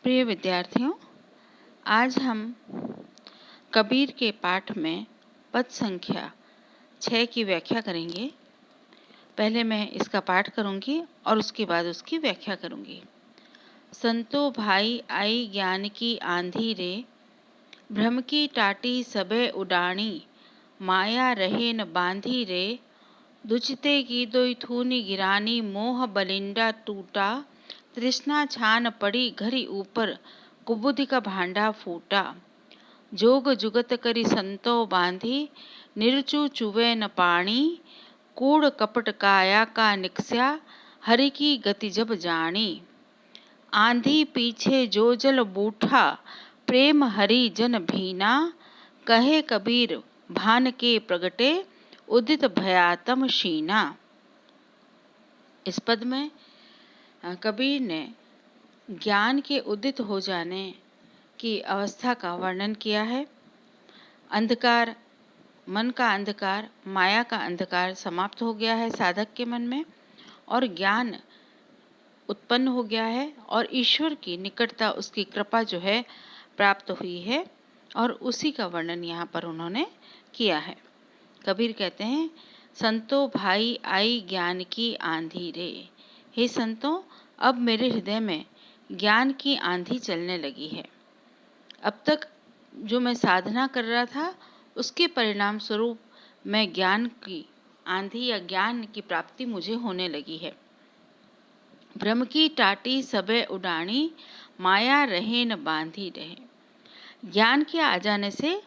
प्रिय विद्यार्थियों, आज हम कबीर के पाठ में पद संख्या 6 की व्याख्या करेंगे। पहले मैं इसका पाठ करूंगी और उसके बाद उसकी व्याख्या करूंगी। संतो भाई आई ज्ञान की आंधी रे, भ्रम की टाटी सबे उडाणी, माया रहे न बांधी रे, दुचिते की दोई थूनी गिरानी, मोह बलिंडा टूटा, तृष्णा छान पड़ी घरी ऊपर, कुबुद्धि का भांडा फूटा, जोग जुगत करी संतो बांधी, निर्चु चुवे न पाणी, कूड़ कपट काया का निकस्या, हरि की गति जब जानी, आंधी पीछे जो जल बूठा, प्रेम हरि जन भीना, कहे कबीर भान के प्रगटे, उदित भयातम शीना। इस पद में कबीर ने ज्ञान के उदित हो जाने की अवस्था का वर्णन किया है। अंधकार, मन का अंधकार, माया का अंधकार समाप्त हो गया है साधक के मन में और ज्ञान उत्पन्न हो गया है और ईश्वर की निकटता, उसकी कृपा जो है प्राप्त हुई है और उसी का वर्णन यहाँ पर उन्होंने किया है। कबीर कहते हैं, संतो भाई आई ज्ञान की आंधी रे। हे संतों, अब मेरे हृदय में ज्ञान की आंधी चलने लगी है। अब तक जो मैं साधना कर रहा था उसके परिणाम स्वरूप मैं ज्ञान की आंधी या ज्ञान की प्राप्ति मुझे होने लगी है। भ्रम की टाटी सबे उडानी, माया रहे न बांधी रहे। ज्ञान के आ जाने से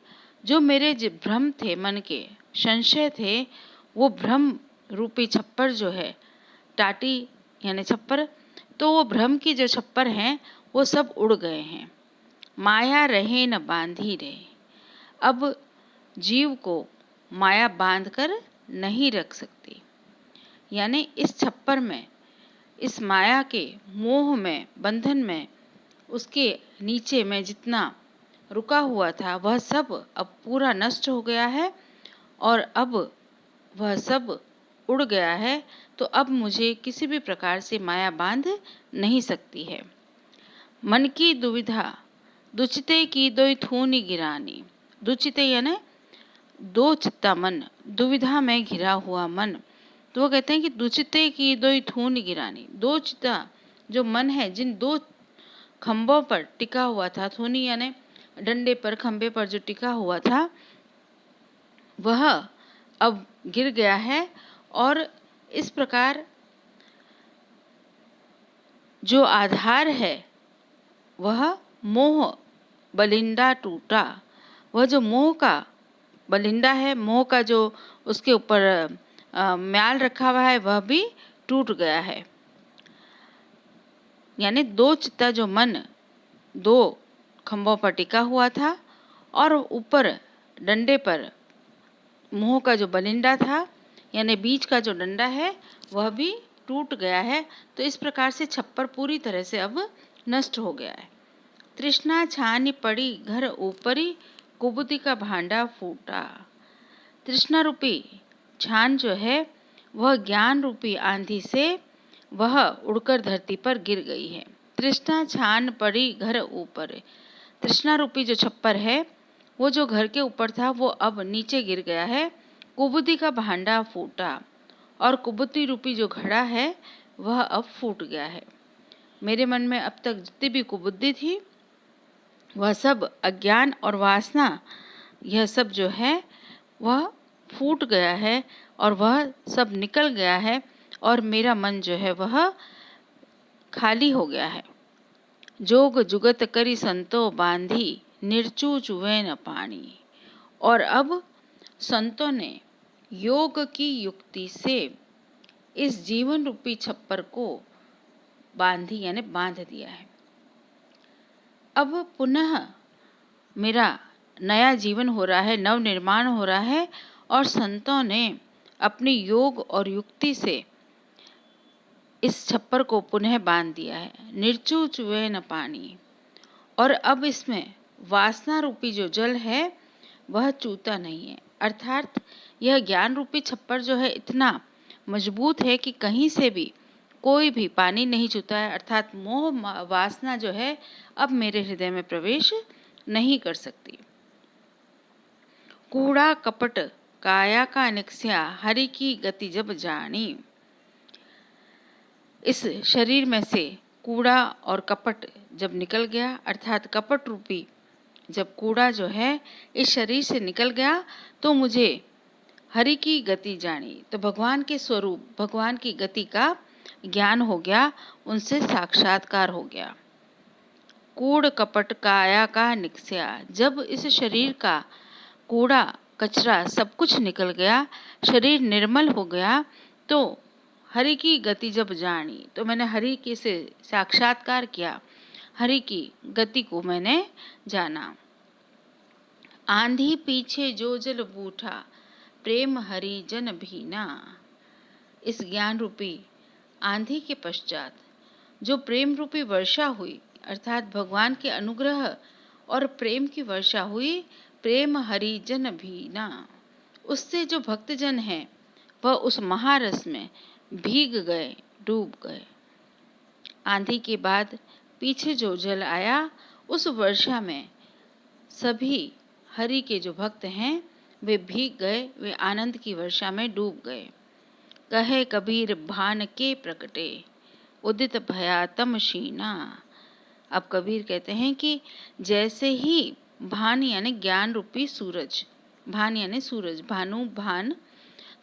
जो मेरे भ्रम थे, मन के संशय थे, वो भ्रम रूपी छप्पर जो है, टाटी यानी छप्पर, तो वो भ्रम की जो छप्पर हैं वो सब उड़ गए हैं। माया रहे न बांधी रहे। अब जीव को माया बांध कर नहीं रख सकती, यानी इस छप्पर में, इस माया के मोह में, बंधन में, उसके नीचे में जितना रुका हुआ था वह सब अब पूरा नष्ट हो गया है और अब वह सब उड़ गया है। तो अब मुझे किसी भी प्रकार से माया बांध नहीं सकती है। मन की दुविधा, दुचिते की दोई थूनी गिरानी। दुचिते यानी दो चित्ता मन, दुविधा में घिरा हुआ मन। तो वो कहते हैं कि दुचिते की दोई थूनी गिरानी। दो चित्ता जो मन है, जिन दो खंभों पर टिका हुआ था, थूनी यानी डंडे पर, खंभे पर जो टिका हुआ था, वह अब गिर गया है और इस प्रकार जो आधार है वह मोह बलिंडा टूटा। वह जो मोह का बलिंडा है, मोह का जो उसके ऊपर म्याल रखा हुआ है, वह भी टूट गया है। यानी दो चित्ता जो मन दो खंभों पर टिका हुआ था और ऊपर डंडे पर मोह का जो बलिंडा था, यानी बीच का जो डंडा है, वह भी टूट गया है। तो इस प्रकार से छप्पर पूरी तरह से अब नष्ट हो गया है। तृष्णा छानी पड़ी घर ऊपरी, कुबुद्धि का भांडा फूटा। तृष्णा रूपी छान जो है वह ज्ञान रूपी आंधी से वह उड़कर धरती पर गिर गई है। तृष्णा छान पड़ी घर ऊपर। तृष्णा रूपी जो छप्पर है वो जो घर के ऊपर था वो अब नीचे गिर गया है। कुबुद्धि का भांडा फूटा और कुबुद्धि रूपी जो घड़ा है वह अब फूट गया है। मेरे मन में अब तक जितनी भी कुबुद्धि थी वह सब अज्ञान और वासना, यह सब जो है वह फूट गया है और वह सब निकल गया है और मेरा मन जो है वह खाली हो गया है। जोग जुगत करी संतो बांधी, निर्चू चुवे न पानी। और अब संतों ने योग की युक्ति से इस जीवन रूपी छप्पर को बांधी यानी बांध दिया है। अब पुनः मेरा नया जीवन हो रहा है, नव निर्माण हो रहा है और संतों ने अपनी योग और युक्ति से इस छप्पर को पुनः बांध दिया है। निर्चू चुवे न पानी। और अब इसमें वासना रूपी जो जल है वह चूता नहीं है। अर्थात यह ज्ञान रूपी छप्पर जो है इतना मजबूत है कि कहीं से भी कोई भी पानी नहीं छूता है, अर्थात मोह वासना जो है अब मेरे हृदय में प्रवेश नहीं कर सकती। कूड़ा कपट काया का निकस्या हरि की गति जब जानी। इस शरीर में से कूड़ा और कपट जब निकल गया, अर्थात कपट रूपी जब कूड़ा जो है इस शरीर से निकल गया, तो मुझे हरि की गति जानी, तो भगवान के स्वरूप, भगवान की गति का ज्ञान हो गया, उनसे साक्षात्कार हो गया। कूड़ कपट काया का निकस्या, जब इस शरीर का कूड़ा कचरा सब कुछ निकल गया, शरीर निर्मल हो गया, तो हरि की गति जब जानी, तो मैंने हरि के से साक्षात्कार किया, हरि की गति को मैंने जाना। आंधी पीछे जो जल बूठा प्रेम हरि जन भीना। इस ज्ञान रूपी आंधी के पश्चात जो प्रेम रूपी वर्षा हुई, अर्थात भगवान के अनुग्रह और प्रेम की वर्षा हुई, प्रेम हरि जन भीना, उससे जो भक्तजन हैं वह उस महारस में भीग गए, डूब गए। आंधी के बाद पीछे जो जल आया, उस वर्षा में सभी हरि के जो भक्त हैं वे भीग गए, वे आनंद की वर्षा में डूब गए। कहे कबीर भान के प्रकटे उदित भया तम शीना। अब कबीर कहते हैं कि जैसे ही भान यानी ज्ञान रूपी सूरज, भान यानी सूरज, भानु भान,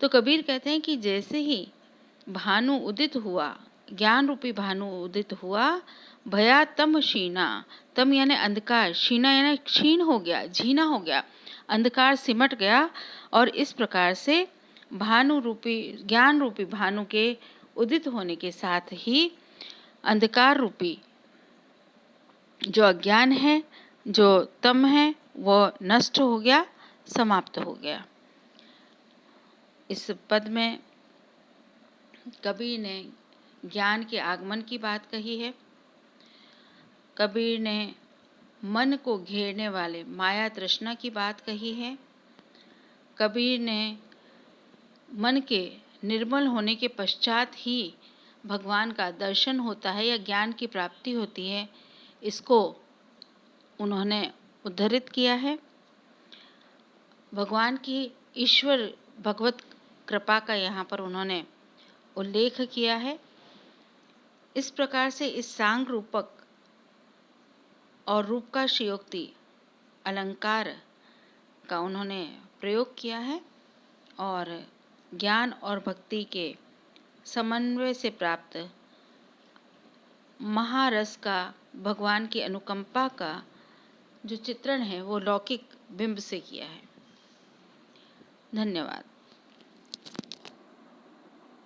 तो कबीर कहते हैं कि जैसे ही भानु उदित हुआ, ज्ञान रूपी भानु उदित हुआ, भया तम शीना, तम यानी अंधकार, शीना यानी क्षीण हो गया, झीना हो गया, अंधकार सिमट गया, और इस प्रकार से भानु रूपी, ज्ञान रूपी भानु के उदित होने के साथ ही अंधकार रूपी जो अज्ञान है, जो तम है, वो नष्ट हो गया, समाप्त हो गया। इस पद में कबीर ने ज्ञान के आगमन की बात कही है। कबीर ने मन को घेरने वाले माया तृष्णा की बात कही है। कबीर ने मन के निर्मल होने के पश्चात ही भगवान का दर्शन होता है या ज्ञान की प्राप्ति होती है, इसको उन्होंने उद्धृत किया है। भगवान की ईश्वर भगवत कृपा का यहाँ पर उन्होंने उल्लेख किया है। इस प्रकार से इस सांग रूपक और रूप का श्योक्ति अलंकार का उन्होंने प्रयोग किया है, और ज्ञान और भक्ति के समन्वय से प्राप्त महारस का, भगवान की अनुकंपा का जो चित्रण है वो लौकिक बिंब से किया है। धन्यवाद।